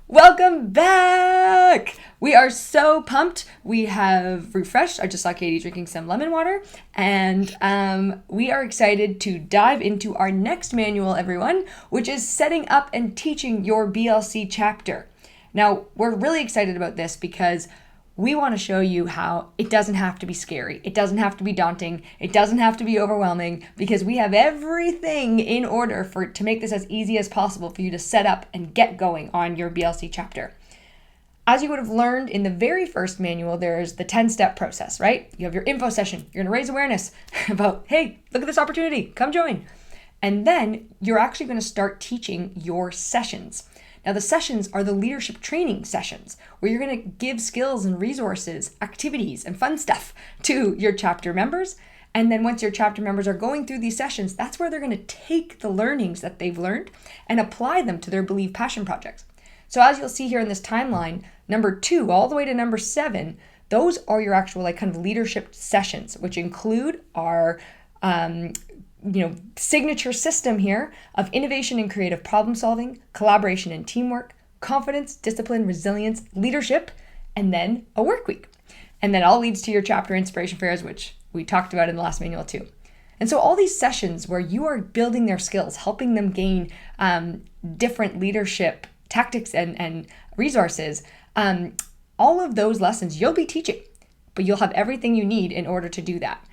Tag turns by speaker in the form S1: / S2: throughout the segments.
S1: Welcome back! We are so pumped. We have refreshed. I just saw Katie drinking some lemon water. And we are excited to dive into our next manual, everyone, which is setting up and teaching your BLC chapter. Now, we're really excited about this because we want to show you how it doesn't have to be scary. It doesn't have to be daunting. It doesn't have to be overwhelming because we have everything in order to make this as easy as possible for you to set up and get going on your BLC chapter. As you would have learned in the very first manual, there's the 10-step process, right? You have your info session. You're going to raise awareness about, hey, look at this opportunity. Come join. And then you're actually going to start teaching your sessions. Now, the sessions are the leadership training sessions where you're going to give skills and resources, activities, and fun stuff to your chapter members. And then once your chapter members are going through these sessions, that's where they're going to take the learnings that they've learned and apply them to their Believe Passion projects. So as you'll see here in this timeline, number 2 all the way to number 7, those are your actual kind of leadership sessions, which include our signature system here of innovation and creative problem solving, collaboration and teamwork, confidence, discipline, resilience, leadership, and then a work week. And that all leads to your chapter inspiration fairs, which we talked about in the last manual too. And so all these sessions where you are building their skills, helping them gain different leadership tactics and resources, all of those lessons you'll be teaching, but you'll have everything you need in order to do that.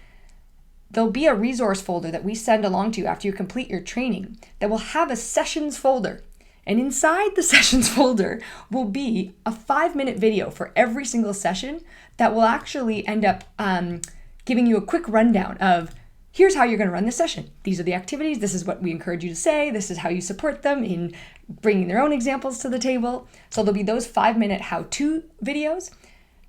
S1: There'll be a resource folder that we send along to you after you complete your training that will have a sessions folder. And inside the sessions folder will be a 5-minute video for every single session that will actually end up giving you a quick rundown of here's how you're going to run this session. These are the activities. This is what we encourage you to say. This is how you support them in bringing their own examples to the table. So there'll be those 5-minute how-to videos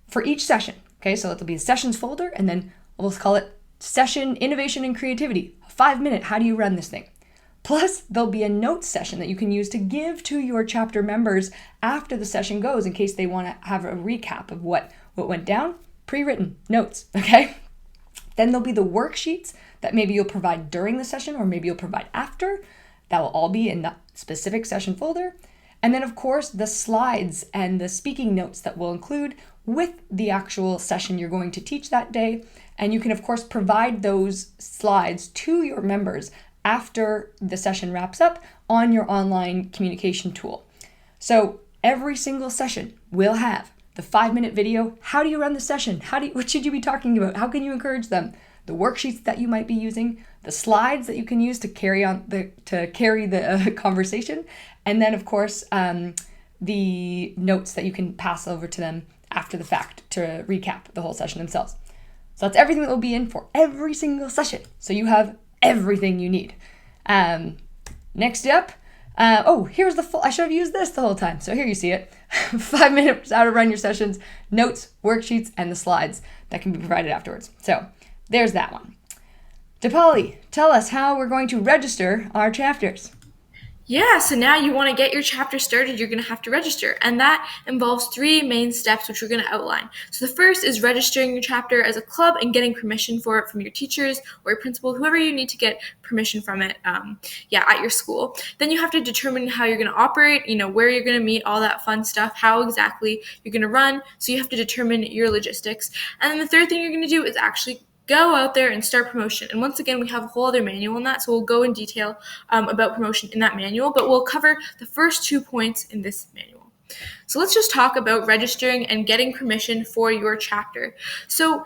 S1: for each session. Okay, so it'll be a sessions folder, and then we'll call it Session Innovation and Creativity. 5-minute, how do you run this thing? Plus, there'll be a notes session that you can use to give to your chapter members after the session goes in case they want to have a recap of what went down. Pre-written notes, okay? Then there'll be the worksheets that maybe you'll provide during the session or maybe you'll provide after. That will all be in the specific session folder. And then, of course, the slides and the speaking notes that we'll include with the actual session you're going to teach that day. And you can, of course, provide those slides to your members after the session wraps up on your online communication tool. So every single session will have the 5-minute video. How do you run the session? What should you be talking about? How can you encourage them? The worksheets that you might be using, the slides that you can use to carry the conversation, and then, of course, the notes that you can pass over to them after the fact to recap the whole session themselves. So that's everything that will be in for every single session. So you have everything you need. Next up, here's the full, I should have used this the whole time. So here you see it. 5 minutes how to run your sessions, notes, worksheets, and the slides that can be provided afterwards. So there's that one. Dipali, tell us how we're going to register our chapters.
S2: Yeah, so now you want to get your chapter started, you're going to have to register. And that involves 3 main steps, which we're going to outline. So the first is registering your chapter as a club and getting permission for it from your teachers or your principal, whoever you need to get permission from it, at your school. Then you have to determine how you're going to operate, where you're going to meet, all that fun stuff, how exactly you're going to run. So you have to determine your logistics. And then the third thing you're going to do is actually go out there and start promotion. And once again, we have a whole other manual on that, so we'll go in detail about promotion in that manual, but we'll cover the first 2 points in this manual. So let's just talk about registering and getting permission for your chapter. So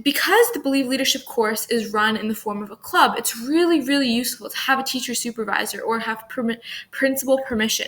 S2: because the Believe Leadership course is run in the form of a club, it's really, really useful to have a teacher supervisor or have principal permission.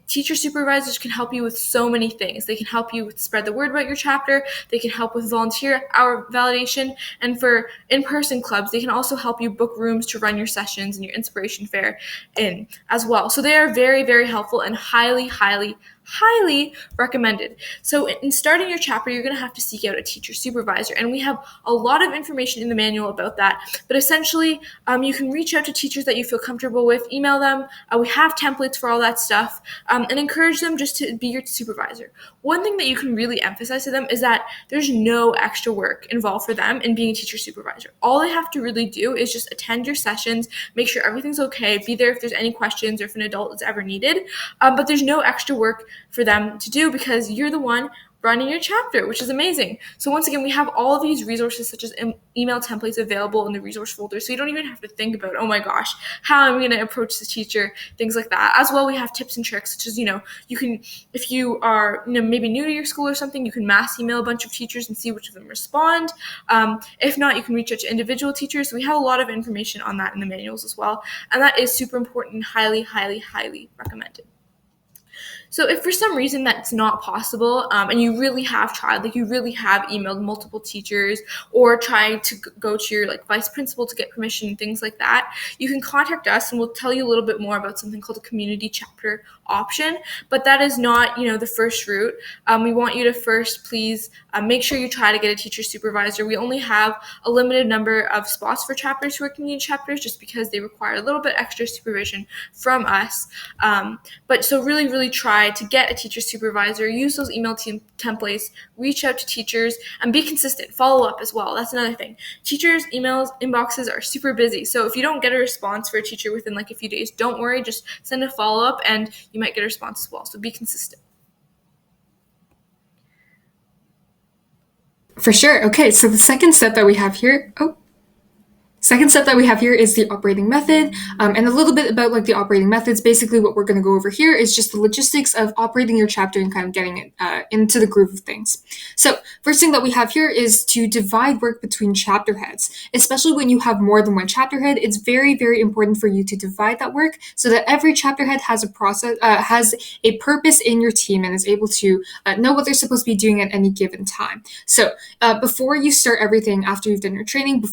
S2: Teacher supervisors can help you with so many things. They can help you spread the word about your chapter. They can help with volunteer hour validation. And for in-person clubs, they can also help you book rooms to run your sessions and your inspiration fair in as well. So they are very, very helpful and highly, highly, highly recommended. So in starting your chapter, you're going to have to seek out a teacher supervisor, and we have a lot of information in the manual about that. But essentially, you can reach out to teachers that you feel comfortable with, email them. We have templates for all that stuff, and encourage them just to be your supervisor. One thing that you can really emphasize to them is that there's no extra work involved for them in being a teacher supervisor. All they have to really do is just attend your sessions, make sure everything's okay, be there if there's any questions or if an adult is ever needed. But there's no extra work for them to do because you're the one running your chapter, which is amazing. So once again, we have all of these resources such as email templates available in the resource folder. So you don't even have to think about, oh my gosh, how am I going to approach the teacher, things like that. As well, we have tips and tricks such as, you can, if you are, maybe new to your school or something, you can mass email a bunch of teachers and see which of them respond. If not, you can reach out to individual teachers. We have a lot of information on that in the manuals as well. And that is super important and highly, highly, highly recommended. So if for some reason that's not possible, and you really have tried, like you really have emailed multiple teachers or tried to go to your vice principal to get permission, things like that, you can contact us and we'll tell you a little bit more about something called a community chapter option. But that is not, the first route. We want you to first please make sure you try to get a teacher supervisor. We only have a limited number of spots for chapters who are community chapters just because they require a little bit extra supervision from us. But so really, really try to get a teacher supervisor, use those email templates, reach out to teachers, and be consistent. Follow up as well. That's another thing. Teachers' inboxes are super busy. So if you don't get a response for a teacher within a few days, don't worry. Just send a follow-up and you might get a response as well. So be consistent.
S3: For sure. Okay, so the second step that we have here, is the operating method, and a little bit about the operating methods. Basically, what we're going to go over here is just the logistics of operating your chapter and kind of getting it into the groove of things. So first thing that we have here is to divide work between chapter heads. Especially when you have more than one chapter head, it's very, very important for you to divide that work so that every chapter head has a purpose in your team and is able to know what they're supposed to be doing at any given time. So before you start everything, after you've done your training,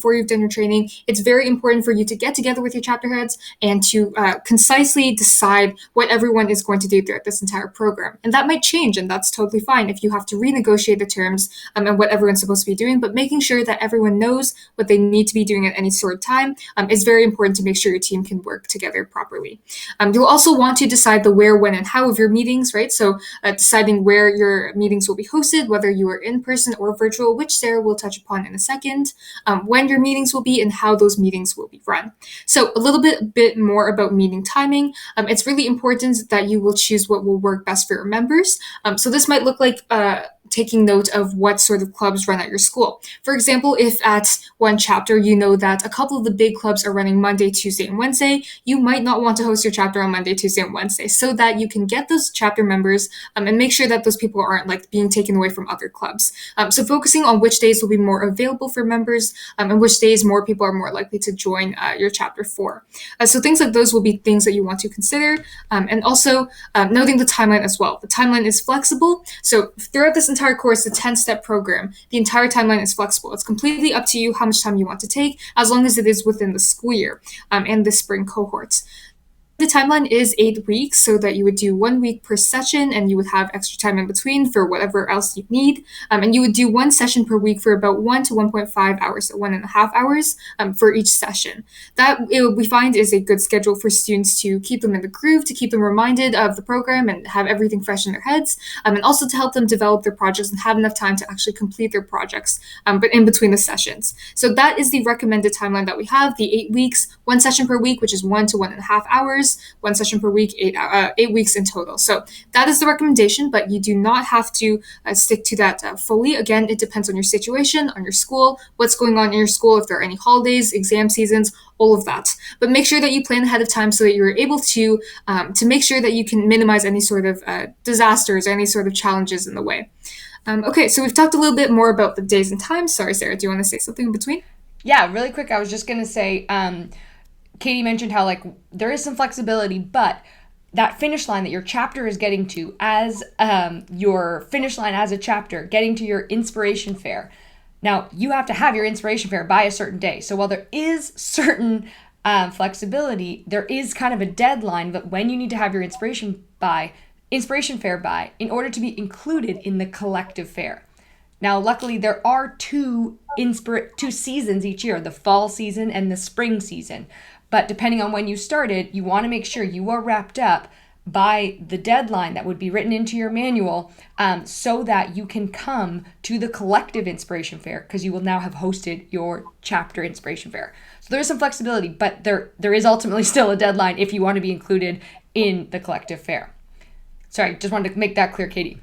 S3: it's very important for you to get together with your chapter heads and to concisely decide what everyone is going to do throughout this entire program. And that might change, and that's totally fine if you have to renegotiate the terms and what everyone's supposed to be doing, but making sure that everyone knows what they need to be doing at any sort of time is very important to make sure your team can work together properly. You'll also want to decide the where, when, and how of your meetings, right? So deciding where your meetings will be hosted, whether you are in person or virtual, which Sarah will touch upon in a second, when your meetings will be and how those meetings will be run. So a little bit more about meeting timing. It's really important that you will choose what will work best for your members. So this might look like taking note of what sort of clubs run at your school. For example, if at one chapter you know that a couple of the big clubs are running Monday, Tuesday, and Wednesday, you might not want to host your chapter on Monday, Tuesday, and Wednesday so that you can get those chapter members and make sure that those people aren't being taken away from other clubs. So focusing on which days will be more available for members and which days more people are more likely to join your chapter for. So things like those will be things that you want to consider, and also noting the timeline as well. The timeline is flexible, so throughout this entire course, the 10-step program, the entire timeline is flexible. It's completely up to you how much time you want to take, as long as it is within the school year and the spring cohorts. The timeline is 8 weeks, so that you would do 1 week per session and you would have extra time in between for whatever else you need. And you would do one session per week for about 1 to 1.5 hours, so 1.5 hours for each session. That we find is a good schedule for students to keep them in the groove, to keep them reminded of the program and have everything fresh in their heads, and also to help them develop their projects and have enough time to actually complete their projects, but in between the sessions. So that is the recommended timeline that we have, the 8 weeks, 1 session per week, which is 1 to 1.5 hours, 1 session per week, 8 weeks in total. So that is the recommendation, but you do not have to stick to that fully. Again, it depends on your situation, on your school, what's going on in your school, if there are any holidays, exam seasons, all of that. But make sure that you plan ahead of time so that you're able to make sure that you can minimize any sort of disasters or any sort of challenges in the way. Okay, so we've talked a little bit more about the days and times. Sorry, Sarah, do you want to say something in between?
S1: Yeah, really quick. I was just going to say, Katie mentioned how there is some flexibility, but that finish line that your chapter is getting to as your finish line as a chapter, getting to your inspiration fair. Now, you have to have your inspiration fair by a certain day. So while there is certain flexibility, there is kind of a deadline that when you need to have your inspiration by inspiration fair by in order to be included in the collective fair. Now, luckily, there are two seasons each year, the fall season and the spring season. But depending on when you started, you want to make sure you are wrapped up by the deadline that would be written into your manual, so that you can come to the collective inspiration fair, because you will now have hosted your chapter inspiration fair. So there is some flexibility, but there is ultimately still a deadline if you want to be included in the collective fair. Sorry, just wanted to make that clear, Katie.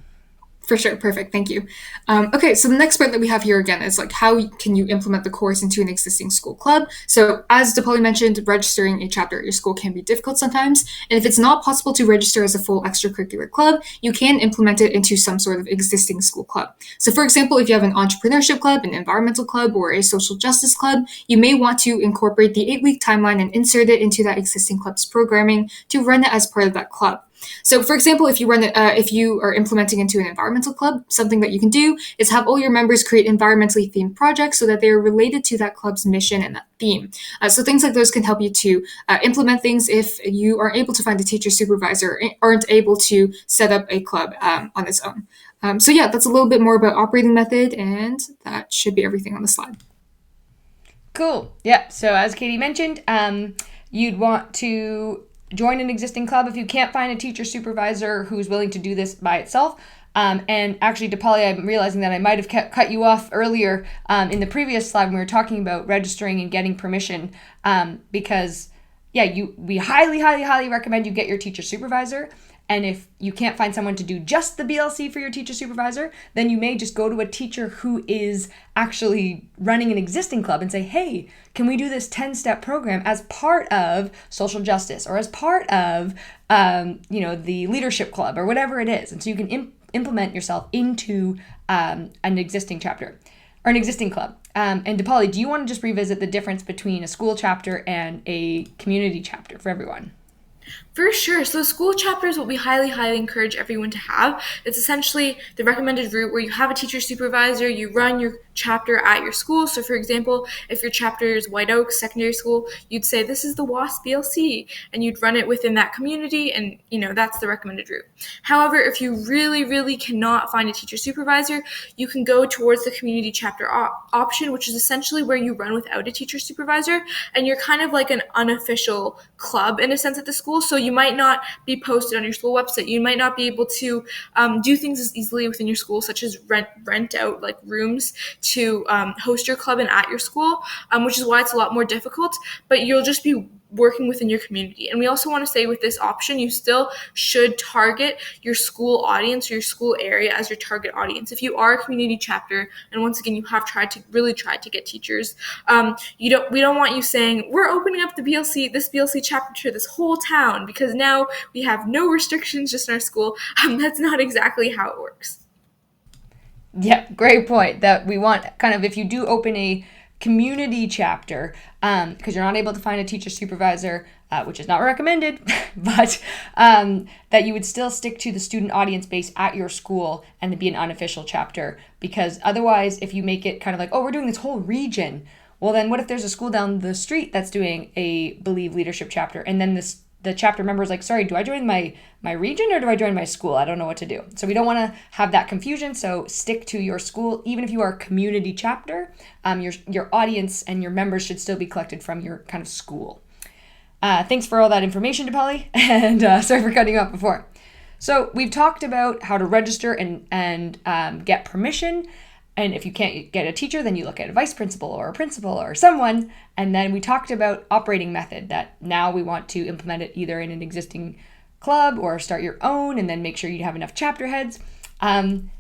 S3: For sure. Perfect. Thank you. Okay, so the next part that we have here again is like, how can you implement the course into an existing school club? So as DePauli mentioned, registering a chapter at your school can be difficult sometimes. And if it's not possible to register as a full extracurricular club, you can implement it into some sort of existing school club. So for example, if you have an entrepreneurship club, an environmental club, or a social justice club, you may want to incorporate the 8-week timeline and insert it into that existing club's programming to run it as part of that club. So, for example, if you are implementing into an environmental club, something that you can do is have all your members create environmentally themed projects so that they are related to that club's mission and that theme. So things like those can help you to implement things if you aren't able to find a teacher supervisor, aren't able to set up a club on its own. So yeah, that's a little bit more about operating method, and that should be everything on the slide.
S1: Cool. Yeah. So as Katie mentioned, you'd want to join an existing club if you can't find a teacher supervisor who's willing to do this by itself. And actually, DePauli, I'm realizing that I might have cut you off earlier in the previous slide when we were talking about registering and getting permission, because we highly recommend you get your teacher supervisor. And if you can't find someone to do just the BLC for your teacher supervisor, then you may just go to a teacher who is actually running an existing club and say, hey, can we do this 10-step program as part of social justice or as part of, the leadership club or whatever it is. And so you can implement yourself into an existing chapter or an existing club. And DePauli, do you want to just revisit the difference between a school chapter and a community chapter for everyone?
S2: For sure. So school chapter is what we highly encourage everyone to have. It's essentially the recommended route where you have a teacher supervisor, you run your chapter at your school. So for example, if your chapter is White Oaks Secondary School, you'd say this is the WASP BLC, and you'd run it within that community, and that's the recommended route. However, if you really cannot find a teacher supervisor, you can go towards the community chapter option, which is essentially where you run without a teacher supervisor, and you're kind of like an unofficial club in a sense at the school. So you might not be posted on your school website. You might not be able to do things as easily within your school, such as rent out like rooms to host your club and at your school, which is why it's a lot more difficult. But you'll just be working within your community. And we also want to say with this option, you still should target your school audience or your school area as your target audience. If you are a community chapter, and once again, you have tried to get teachers, we don't want you saying, we're opening up this BLC chapter to this whole town because now we have no restrictions just in our school. That's not exactly how it works.
S1: Yeah, great point. That we want kind of, if you do open a community chapter, because you're not able to find a teacher supervisor, which is not recommended, but that you would still stick to the student audience base at your school and to be an unofficial chapter. Because otherwise, if you make it kind of like, oh, we're doing this whole region, well, then what if there's a school down the street that's doing a Believe Leadership chapter, and then the chapter member is like, sorry, do I join my region or do I join my school? I don't know what to do. So we don't want to have that confusion. So stick to your school. Even if you are a community chapter, your audience and your members should still be collected from your kind of school. Thanks for all that information, DePauli, and sorry for cutting you off before. So we've talked about how to register and get permission. And if you can't get a teacher, then you look at a vice principal or a principal or someone. And then we talked about operating method, that now we want to implement it either in an existing club or start your own, and then make sure you have enough chapter heads. And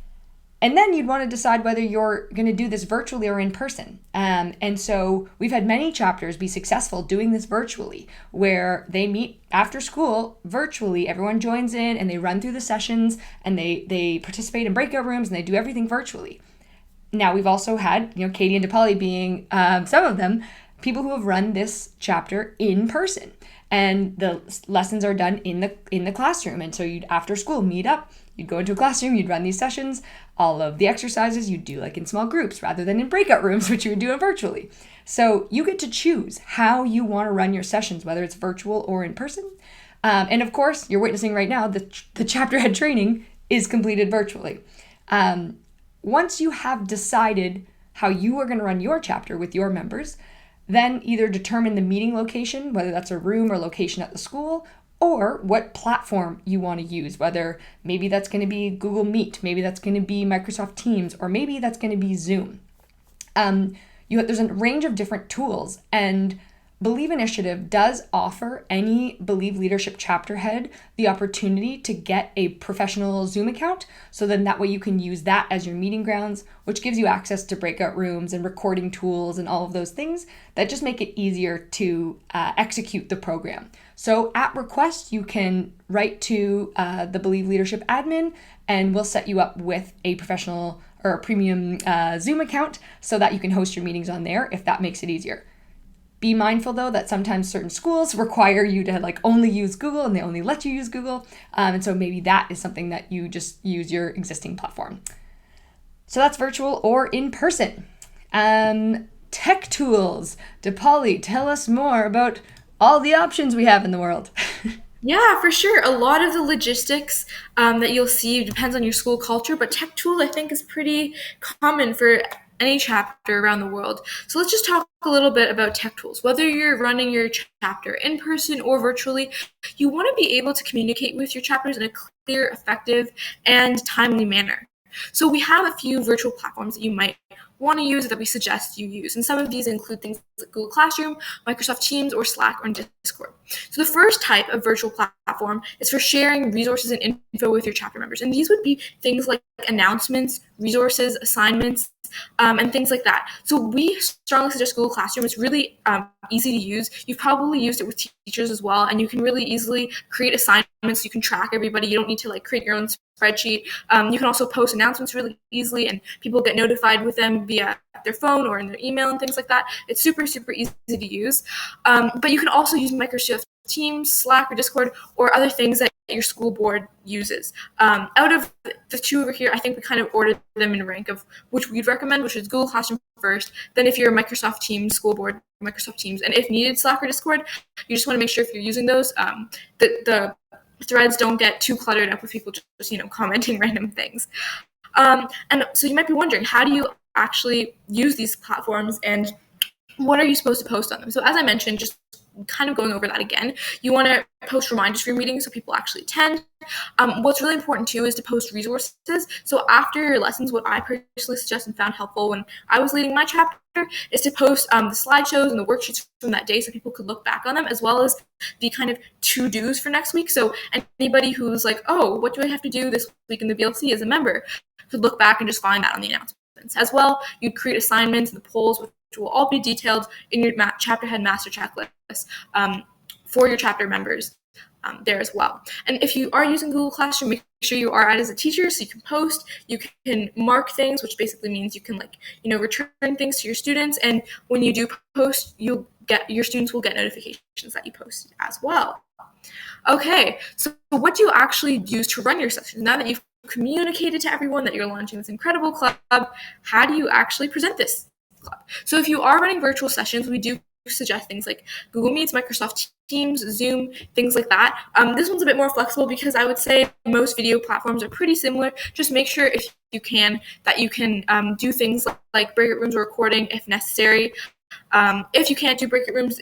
S1: then you'd want to decide whether you're going to do this virtually or in person. And so we've had many chapters be successful doing this virtually, where they meet after school virtually. Everyone joins in and they run through the sessions and they participate in breakout rooms and they do everything virtually. Now, we've also had, Katie and DePauli being some of them, people who have run this chapter in person. And the lessons are done in the classroom. And so you'd, after school, meet up. You'd go into a classroom, you'd run these sessions. All of the exercises you'd do like in small groups rather than in breakout rooms, which you would do virtually. So you get to choose how you want to run your sessions, whether it's virtual or in person. And of course, you're witnessing right now the chapter head training is completed virtually. Once you have decided how you are going to run your chapter with your members, then either determine the meeting location, whether that's a room or location at the school, or what platform you want to use, whether maybe that's going to be Google Meet, maybe that's going to be Microsoft Teams, or maybe that's going to be Zoom. There's a range of different tools, and Believe Initiative does offer any Believe Leadership chapter head the opportunity to get a professional Zoom account. So then that way you can use that as your meeting grounds, which gives you access to breakout rooms and recording tools and all of those things that just make it easier to execute the program. So at request, you can write to the Believe Leadership admin, and we'll set you up with a professional or a premium Zoom account so that you can host your meetings on there if that makes it easier. Be mindful, though, that sometimes certain schools require you to only use Google, and they only let you use Google. And so maybe that is something that you just use your existing platform. So that's virtual or in person. Tech tools. DePauli, tell us more about all the options we have in the world.
S2: Yeah, for sure. A lot of the logistics that you'll see depends on your school culture, but tech tools I think is pretty common for any chapter around the world. So let's just talk a little bit about tech tools. Whether you're running your chapter in person or virtually, you want to be able to communicate with your chapters in a clear, effective, and timely manner. So we have a few virtual platforms that you might want to use that we suggest you use. And some of these include things like Google Classroom, Microsoft Teams, or Slack or Discord. So the first type of virtual platform is for sharing resources and info with your chapter members. And these would be things like announcements, resources, assignments, and things like that. So we strongly suggest Google Classroom. It's really easy to use. You've probably used it with teachers as well, and you can really easily create assignments. You can track everybody. You don't need to create your own spreadsheet. You can also post announcements really easily, and people get notified with them via their phone or in their email and things like that. It's super, super easy to use. But you can also use Microsoft Teams, Slack, or Discord, or other things that your school board uses. Out of the two over here, I think we kind of ordered them in rank of which we'd recommend, which is Google Classroom first. Then if you're a Microsoft Teams school board, Microsoft Teams, and if needed, Slack or Discord. You just want to make sure if you're using those, the threads don't get too cluttered up with people just commenting random things. And so you might be wondering, how do you actually use these platforms, and what are you supposed to post on them? So as I mentioned, just kind of going over that again, you want to post reminders for your meetings so people actually attend. What's really important too is to post resources. So after your lessons, what I personally suggest and found helpful when I was leading my chapter is to post the slideshows and the worksheets from that day so people could look back on them, as well as the kind of to-dos for next week. So anybody who's like, oh, what do I have to do this week in the BLC as a member, could look back and just find that on the announcements. As well, you'd create assignments and the polls, which will all be detailed in your chapter head master checklist for your chapter members there as well. And if you are using Google Classroom, make sure you are as a teacher so you can post, you can mark things, which basically means you can return things to your students. And when you do post, your students will get notifications that you posted as well. Okay, so what do you actually use to run your sessions? Now that you've communicated to everyone that you're launching this incredible club, how do you actually present this club? So if you are running virtual sessions, we do suggest things like Google Meets, Microsoft Teams, Zoom, things like that. This one's a bit more flexible because I would say most video platforms are pretty similar. Just make sure if you can that you can do things like breakout rooms or recording if necessary. If you can't do breakout rooms,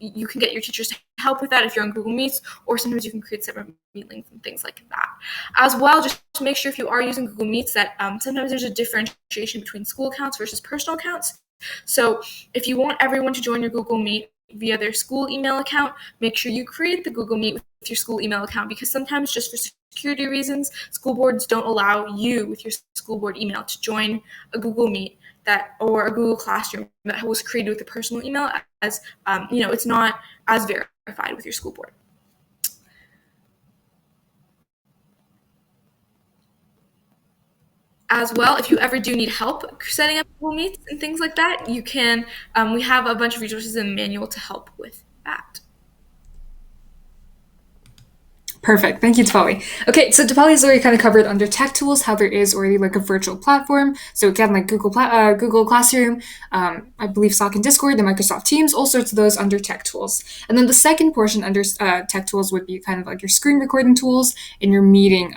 S2: you can get your teachers to help with that if you're on Google Meets, or sometimes you can create separate meet links and things like that. As well, just to make sure if you are using Google Meets that sometimes there's a differentiation between school accounts versus personal accounts. So if you want everyone to join your Google Meet via their school email account, make sure you create the Google Meet with your school email account, because sometimes just for security reasons, school boards don't allow you with your school board email to join a Google Meet or a Google Classroom that was created with a personal email, as it's not as verified with your school board. As well, if you ever do need help setting up Google Meets and things like that, you can. We have a bunch of resources in the manual to help with that.
S3: Perfect. Thank you, Dipali. Okay, so Dipali has already kind of covered under tech tools how there is already like a virtual platform. So again, like Google Classroom, I believe Slack and Discord, the Microsoft Teams, all sorts of those under tech tools. And then the second portion under tech tools would be kind of like your screen recording tools and your meeting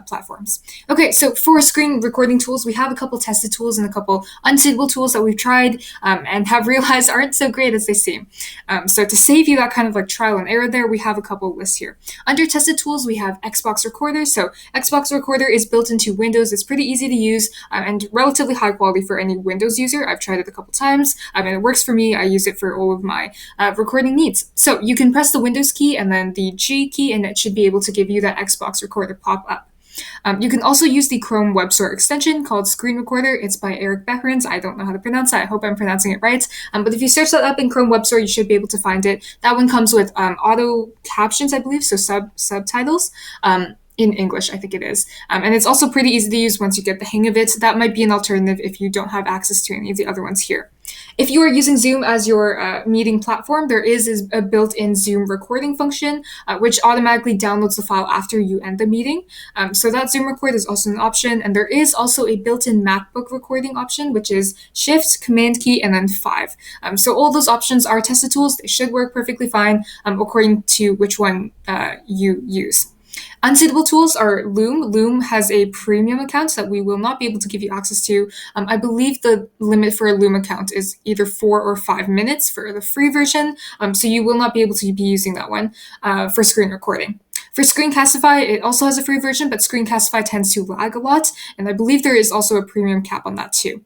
S3: platforms. Okay, so for screen recording tools, we have a couple tested tools and a couple unsuitable tools that we've tried and have realized aren't so great as they seem. So to save you that kind of like trial and error there, we have a couple lists here. Under tested tools, we have Xbox Recorder. So Xbox Recorder is built into Windows. It's pretty easy to use and relatively high quality for any Windows user. I've tried it a couple times and it works for me. I use it for all of my recording needs. So you can press the Windows key and then the G key and it should be able to give you that Xbox Recorder pop up. You can also use the Chrome Web Store extension called Screen Recorder. It's by Eric Behrens. I don't know how to pronounce that. I hope I'm pronouncing it right. But if you search that up in Chrome Web Store, you should be able to find it. That one comes with auto captions, I believe, so subtitles. In English, I think it is. And it's also pretty easy to use once you get the hang of it. That might be an alternative if you don't have access to any of the other ones here. If you are using Zoom as your meeting platform, there is a built-in Zoom recording function, which automatically downloads the file after you end the meeting. So that Zoom record is also an option. And there is also a built-in MacBook recording option, which is Shift, Command key, and then 5. So all those options are tested tools. They should work perfectly fine according to which one you use. Unsuitable tools are Loom. Loom has a premium account that we will not be able to give you access to. I believe the limit for a Loom account is either 4 or 5 minutes for the free version, so you will not be able to be using that one for screen recording. For Screencastify, it also has a free version, but Screencastify tends to lag a lot, and I believe there is also a premium cap on that too.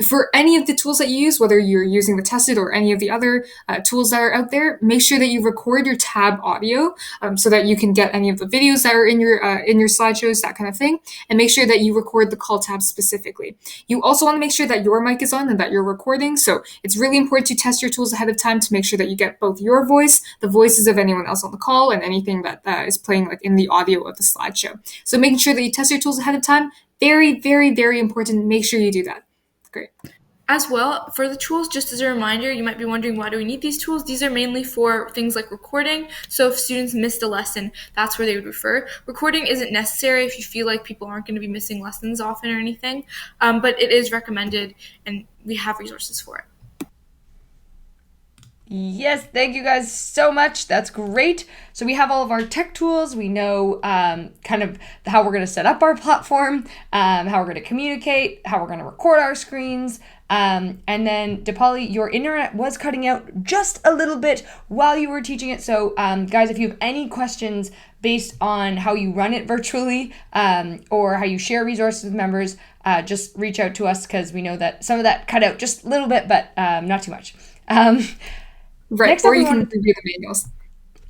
S3: For any of the tools that you use, whether you're using the tested or any of the other tools that are out there, make sure that you record your tab audio so that you can get any of the videos that are in your slideshows, that kind of thing, and make sure that you record the call tabs specifically. You also want to make sure that your mic is on and that you're recording, so it's really important to test your tools ahead of time to make sure that you get both your voice, the voices of anyone else on the call, and anything that is playing like in the audio of the slideshow. So making sure that you test your tools ahead of time, very, very, very important. Make sure you do that. Great.
S2: As well, for the tools, just as a reminder, you might be wondering, why do we need these tools? These are mainly for things like recording. So if students missed a lesson, that's where they would refer. Recording isn't necessary if you feel like people aren't going to be missing lessons often or anything, but it is recommended and we have resources for it.
S1: Yes, thank you guys so much. That's great. So we have all of our tech tools. We know kind of how we're going to set up our platform, how we're going to communicate, how we're going to record our screens. And then, Dipali, your internet was cutting out just a little bit while you were teaching it. So guys, if you have any questions based on how you run it virtually or how you share resources with members, just reach out to us because we know that some of that cut out just a little bit, but not too much.
S3: Right,
S1: next
S3: or you can review the manuals.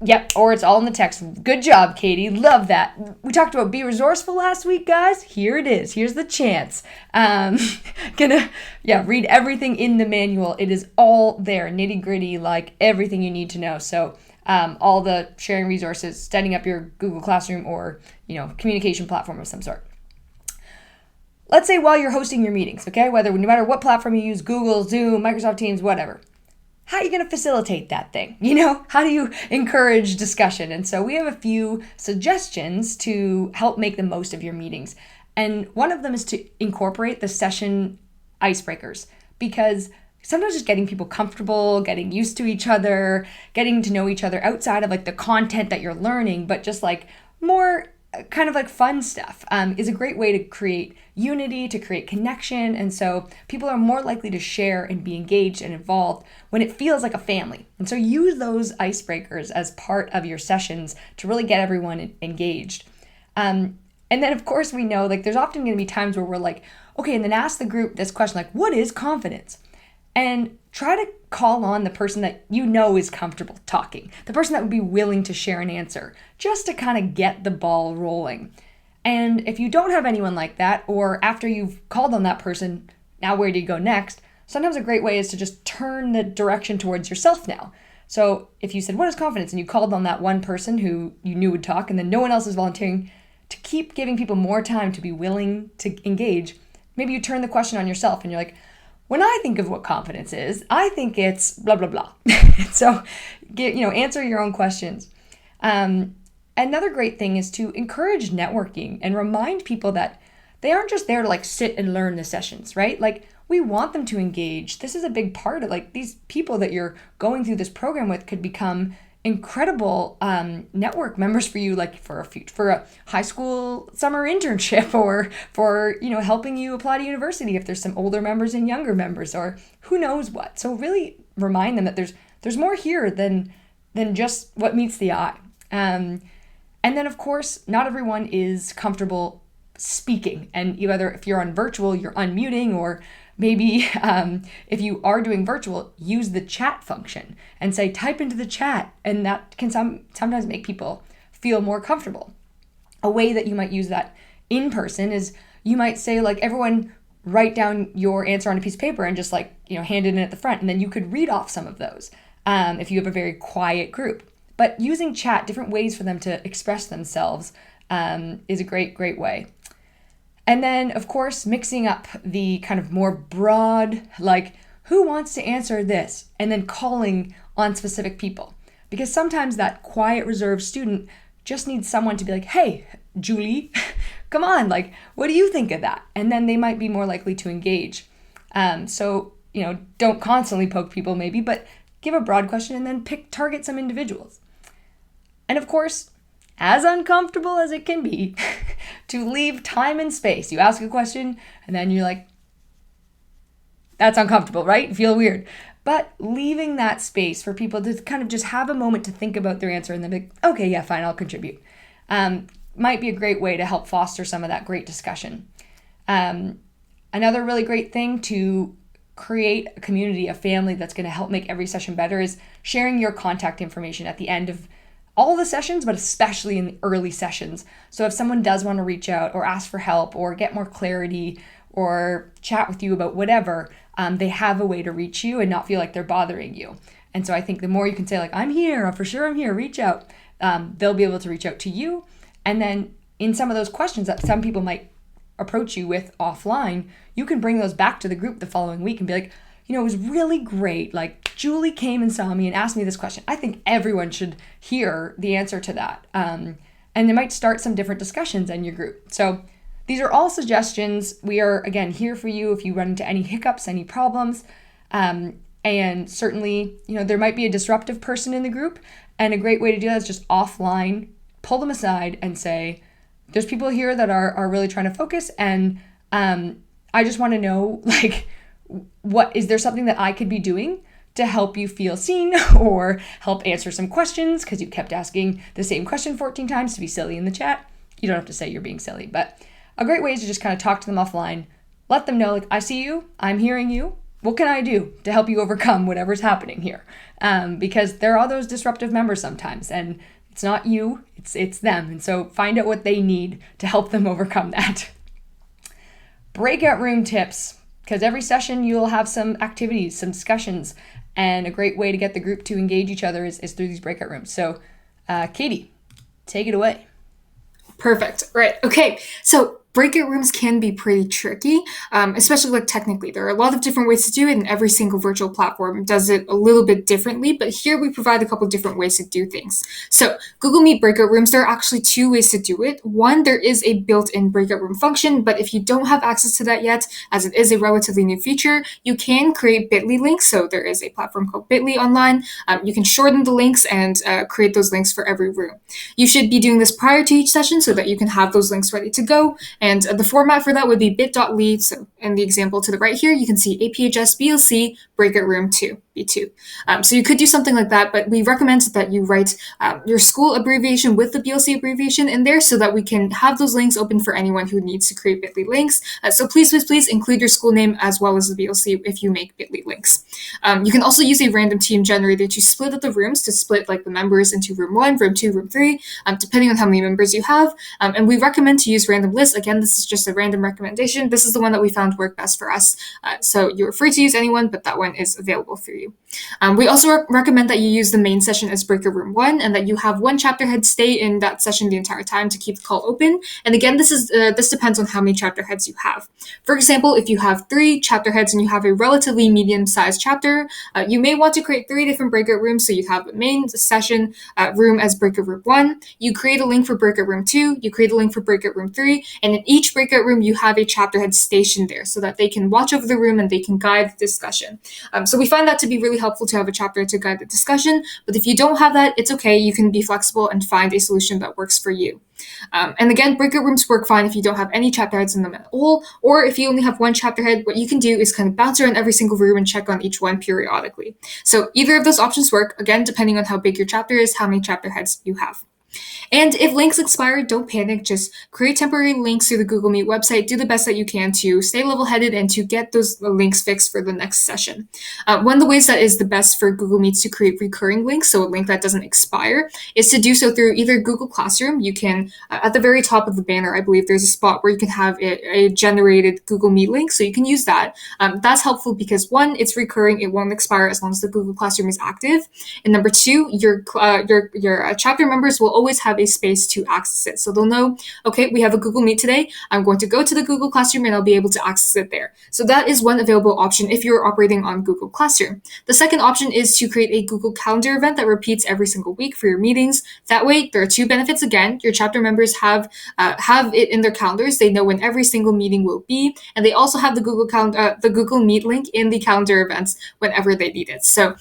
S1: Yep, or it's all in the text. Good job, Katie. Love that. We talked about be resourceful last week, guys. Here it is. Here's the chance. Read everything in the manual. It is all there, nitty gritty, like everything you need to know. So all the sharing resources, setting up your Google Classroom or communication platform of some sort. Let's say while you're hosting your meetings, okay, no matter what platform you use, Google, Zoom, Microsoft Teams, whatever. How are you going to facilitate that thing? How do you encourage discussion? And so we have a few suggestions to help make the most of your meetings. And one of them is to incorporate the session icebreakers, because sometimes just getting people comfortable, getting used to each other, getting to know each other outside of like the content that you're learning, but just like more kind of like fun stuff is a great way to create unity, to create connection. And so people are more likely to share and be engaged and involved when it feels like a family. And so use those icebreakers as part of your sessions to really get everyone engaged. And then of course we know like there's often going to be times where we're like, okay, and then ask the group this question, like, what is confidence? And try to call on the person that is comfortable talking, the person that would be willing to share an answer, just to kind of get the ball rolling. And if you don't have anyone like that, or after you've called on that person, now where do you go next? Sometimes a great way is to just turn the direction towards yourself now. So if you said, what is confidence? And you called on that one person who you knew would talk, and then no one else is volunteering, to keep giving people more time to be willing to engage, maybe you turn the question on yourself and you're like, when I think of what confidence is, I think it's blah, blah, blah. So, answer your own questions. And Another great thing is to encourage networking and remind people that they aren't just there to like sit and learn the sessions, right? Like we want them to engage. This is a big part of like these people that you're going through this program with could become incredible network members for you, like for a high school summer internship, or for helping you apply to university if there's some older members and younger members, or who knows what. So really remind them that there's more here than just what meets the eye. And then of course, not everyone is comfortable speaking, and either if you're on virtual, you're unmuting, or maybe if you are doing virtual, use the chat function and say type into the chat, and that can sometimes make people feel more comfortable. A way that you might use that in person is you might say like, everyone write down your answer on a piece of paper and just like hand it in at the front, and then you could read off some of those if you have a very quiet group. But using chat, different ways for them to express themselves is a great way. And then, of course, mixing up the kind of more broad, like, who wants to answer this? And then calling on specific people. Because sometimes that quiet, reserved student just needs someone to be like, hey, Julie, come on, like, what do you think of that? And then they might be more likely to engage. So, don't constantly poke people maybe, but give a broad question and then target some individuals. And of course, as uncomfortable as it can be, to leave time and space. You ask a question and then you're like, that's uncomfortable, right? You feel weird. But leaving that space for people to kind of just have a moment to think about their answer and then be like, okay, yeah, fine, I'll contribute. Might be a great way to help foster some of that great discussion. Another really great thing to create a community, a family that's going to help make every session better is sharing your contact information at the end of all the sessions, but especially in the early sessions. So if someone does want to reach out or ask for help or get more clarity or chat with you about whatever, they have a way to reach you and not feel like they're bothering you. And so I think the more you can say like, I'm here, for sure I'm here, reach out, they'll be able to reach out to you. And then in some of those questions that some people might approach you with offline, you can bring those back to the group the following week and be like, it was really great. Like Julie came and saw me and asked me this question. I think everyone should hear the answer to that. And they might start some different discussions in your group. So these are all suggestions. We are, again, here for you if you run into any hiccups, any problems. And certainly, there might be a disruptive person in the group. And a great way to do that is just offline, pull them aside and say, there's people here that are really trying to focus. And I just want to know, like, is there something that I could be doing to help you feel seen or help answer some questions because you kept asking the same question 14 times to be silly in the chat? You don't have to say you're being silly, but a great way is to just kind of talk to them offline. Let them know, like, I see you, I'm hearing you. What can I do to help you overcome whatever's happening here? Because there are those disruptive members sometimes, and it's not you, it's them. And so find out what they need to help them overcome that. Breakout room tips. Because every session you'll have some activities, some discussions, and a great way to get the group to engage each other is through these breakout rooms. So, Katie, take it away.
S3: Perfect. Right. Okay. So breakout rooms can be pretty tricky, especially like technically. There are a lot of different ways to do it, and every single virtual platform does it a little bit differently, but here we provide a couple different ways to do things. So Google Meet breakout rooms, there are actually two ways to do it. One, there is a built-in breakout room function, but if you don't have access to that yet, as it is a relatively new feature, you can create bit.ly links. So there is a platform called bit.ly online. You can shorten the links and create those links for every room. You should be doing this prior to each session so that you can have those links ready to go. And the format for that would be bit.ly. So in the example to the right here, you can see APHS BLC breakout room 2, B2. So you could do something like that, but we recommend that you write your school abbreviation with the BLC abbreviation in there so that we can have those links open for anyone who needs to create bit.ly links. So please include your school name as well as the BLC if you make bit.ly links. You can also use a random team generator to split up the rooms, to split like the members into room 1, room 2, room 3, depending on how many members you have. And we recommend to use random lists. Again, this is just a random recommendation. This is the one that we found worked best for us. So you're free to use anyone, but that one is available for you. We also recommend that you use the main session as breakout room 1 and that you have one chapter head stay in that session the entire time to keep the call open. And again, this depends on how many chapter heads you have. For example, if you have 3 chapter heads and you have a relatively medium-sized chapter, you may want to create 3 different breakout rooms. So you have the main session room as breakout room 1, you create a link for breakout room 2, you create a link for breakout room 3, and in each breakout room you have a chapter head stationed there so that they can watch over the room and they can guide the discussion. So we find that to be really helpful to have a chapter to guide the discussion, but if you don't have that, it's okay. You can be flexible and find a solution that works for you. And again, breakout rooms work fine if you don't have any chapter heads in them at all, or if you only have one chapter head, what you can do is kind of bounce around every single room and check on each one periodically. So either of those options work, again, depending on how big your chapter is, how many chapter heads you have. And if links expire, don't panic. Just create temporary links through the Google Meet website. Do the best that you can to stay level-headed and to get those links fixed for the next session. One of the ways that is the best for Google Meets to create recurring links, so a link that doesn't expire, is to do so through either Google Classroom. You can, at the very top of the banner, I believe there's a spot where you can have a generated Google Meet link, so you can use that. That's helpful because 1, it's recurring, it won't expire as long as the Google Classroom is active, and number 2, your chapter members will always have a space to access it. So they'll know, okay, we have a Google Meet today. I'm going to go to the Google Classroom and I'll be able to access it there. So that is one available option if you're operating on Google Classroom. The second option is to create a Google Calendar event that repeats every single week for your meetings. That way, there are 2 benefits again. Your chapter members have it in their calendars. They know when every single meeting will be, and they also have the Google Meet link in the calendar events whenever they need it. So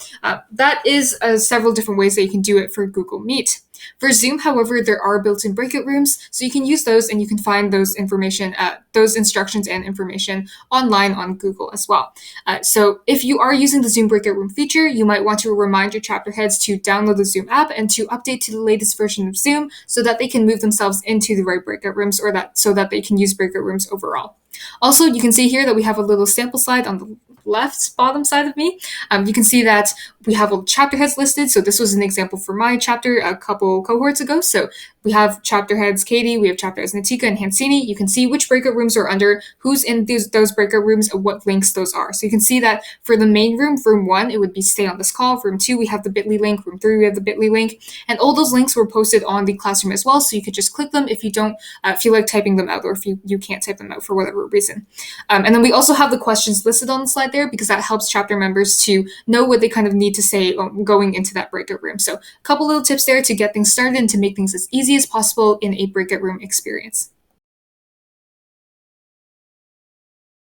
S3: that is several different ways that you can do it for Google Meet. For Zoom, however, there are built-in breakout rooms, so you can use those and you can find those instructions and information online on Google as well. So if you are using the Zoom breakout room feature, you might want to remind your chapter heads to download the Zoom app and to update to the latest version of Zoom so that they can move themselves into the right breakout rooms so that they can use breakout rooms overall. Also, you can see here that we have a little sample slide on the left bottom side of me. You can see that we have all the chapter heads listed. So this was an example for my chapter a couple cohorts ago. So we have chapter heads Katie, we have chapter heads Natika and Hansini. You can see which breakout rooms are under, who's in those breakout rooms, and what links those are. So you can see that for the main room, room 1, it would be stay on this call. Room 2, we have the bit.ly link. Room 3, we have the bit.ly link. And all those links were posted on the Classroom as well. So you could just click them if you don't feel like typing them out or if you can't type them out for whatever reason. And then we also have the questions listed on the slide there because that helps chapter members to know what they kind of need to say going into that breakout room. So a couple little tips there to get things started and to make things as easy as possible in a breakout room experience.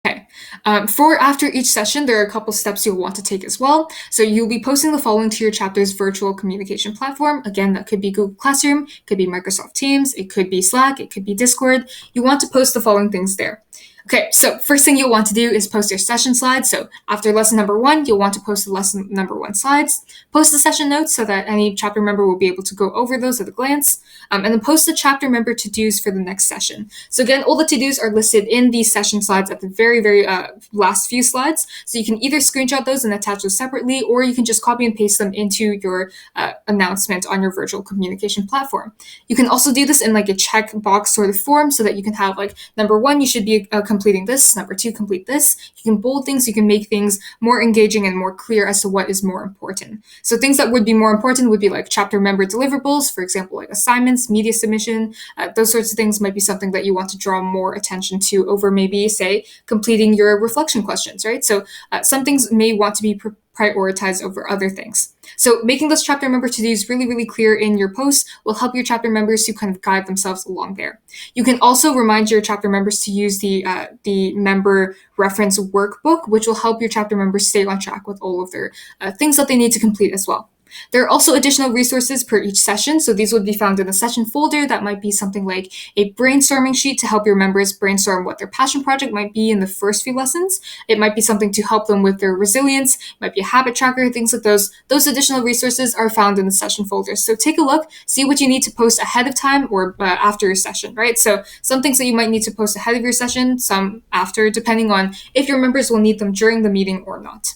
S3: Okay. For after each session, there are a couple steps you'll want to take as well. So you'll be posting the following to your chapter's virtual communication platform. Again, that could be Google Classroom, it could be Microsoft Teams, it could be Slack, it could be Discord. You want to post the following things there. Okay, so first thing you'll want to do is post your session slides. So after lesson number 1, you'll want to post the lesson number 1 slides. Post the session notes so that any chapter member will be able to go over those at a glance. And then post the chapter member to-dos for the next session. So again, all the to-dos are listed in these session slides at the very, very last few slides. So you can either screenshot those and attach those separately, or you can just copy and paste them into your announcement on your virtual communication platform. You can also do this in like a checkbox sort of form so that you can have like, number 1, you should be completing this. Number 2, complete this. You can bold things, you can make things more engaging and more clear as to what is more important. So things that would be more important would be like chapter member deliverables, for example, like assignments, media submission, those sorts of things might be something that you want to draw more attention to over maybe, say, completing your reflection questions, right? So some things may want to be prioritized over other things. So making those chapter member to-dos really, really clear in your posts will help your chapter members to kind of guide themselves along there. You can also remind your chapter members to use the member reference workbook, which will help your chapter members stay on track with all of their things that they need to complete as well. There are also additional resources per each session, so these would be found in the session folder. That might be something like a brainstorming sheet to help your members brainstorm what their passion project might be in the first few lessons. It might be something to help them with their resilience, it might be a habit tracker, things like those. Those additional resources are found in the session folder. So take a look, see what you need to post ahead of time or after your session, right? So some things that you might need to post ahead of your session, some after, depending on if your members will need them during the meeting or not.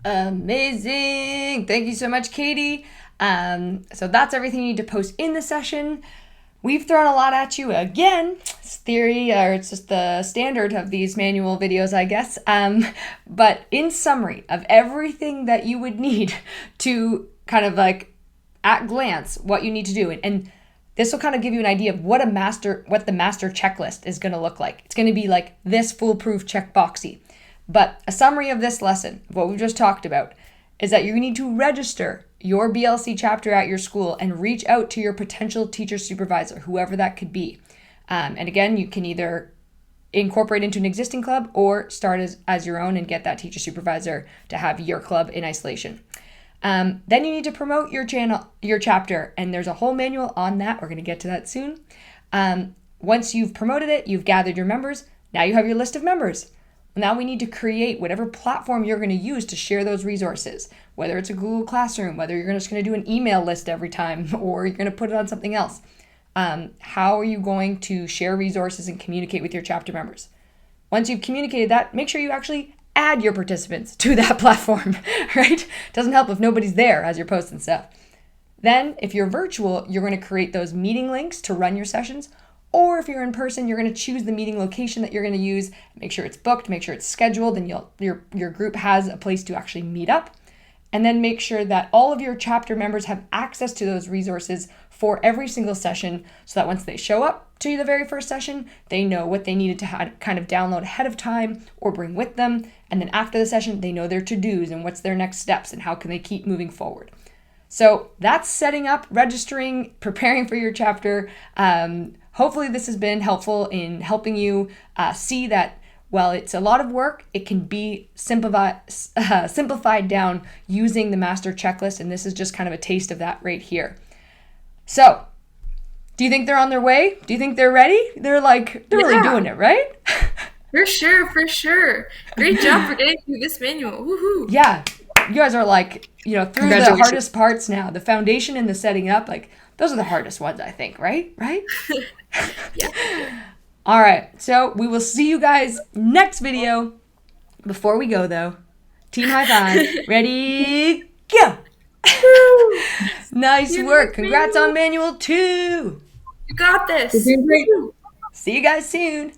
S1: Amazing. Thank you so much, Katie. So that's everything you need to post in the session. We've thrown a lot at you again. theory, or it's just the standard of these manual videos, I guess. But in summary of everything that you would need to kind of like at glance what you need to do, and this will kind of give you an idea of what the master checklist is going to look like. It's going to be like this foolproof checkboxy. But a summary of this lesson, what we've just talked about, is that you need to register your BLC chapter at your school and reach out to your potential teacher supervisor, whoever that could be. And again, you can either incorporate into an existing club or start as your own and get that teacher supervisor to have your club in isolation. Then you need to promote your chapter, and there's a whole manual on that. We're going to get to that soon. Once you've promoted it, you've gathered your members. Now you have your list of members. Now we need to create whatever platform you're going to use to share those resources, whether it's a Google Classroom, whether you're just going to do an email list every time, or you're going to put it on something else. How are you going to share resources and communicate with your chapter members? Once you've communicated that, make sure you actually add your participants to that platform, right? Doesn't help if nobody's there as you're posting stuff. Then, if you're virtual, you're going to create those meeting links to run your sessions. Or if you're in person, you're going to choose the meeting location that you're going to use, make sure it's booked, make sure it's scheduled, and your group has a place to actually meet up. And then make sure that all of your chapter members have access to those resources for every single session, so that once they show up to the very first session, they know what they needed to kind of download ahead of time or bring with them. And then after the session, they know their to-dos and what's their next steps and how can they keep moving forward. So that's setting up, registering, preparing for your chapter. Hopefully this has been helpful in helping you see that while it's a lot of work, it can be simplified down using the master checklist, and this is just kind of a taste of that right here. So, do you think they're on their way? Do you think they're ready? They're really doing it, right?
S2: For sure. Great job for getting through this manual. Woohoo!
S1: Yeah, you guys are through the hardest parts now. The foundation and the setting up, those are the hardest ones, I think, right?
S2: Yeah.
S1: All right, so we will see you guys next video. Before we go, though, team high five. Ready, go! Nice work. Congrats on Manual 2.
S2: You got this.
S3: You're doing great.
S1: See you guys soon.